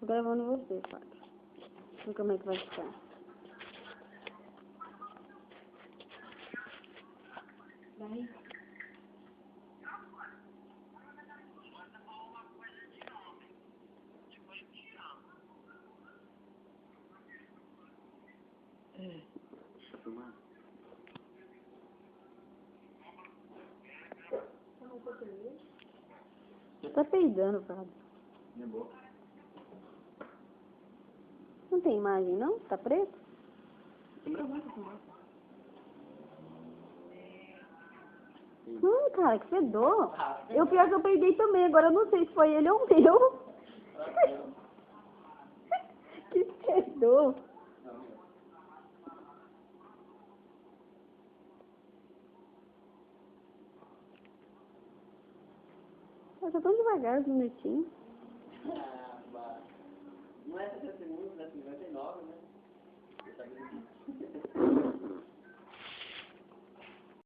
Tô gravando você, Fábio. Ver como é que vai ficar. Vai. Deixa eu filmar. Tá peidando, Fábio. Minha boca. Não tem imagem, não? Tá preto? Cara, que fedor. Eu pior que eu peidei também. Agora eu não sei se foi ele ou o meu. Que fedor. Eu tô tão devagar, uns minutinhos. Não é 60 segundos, é 59.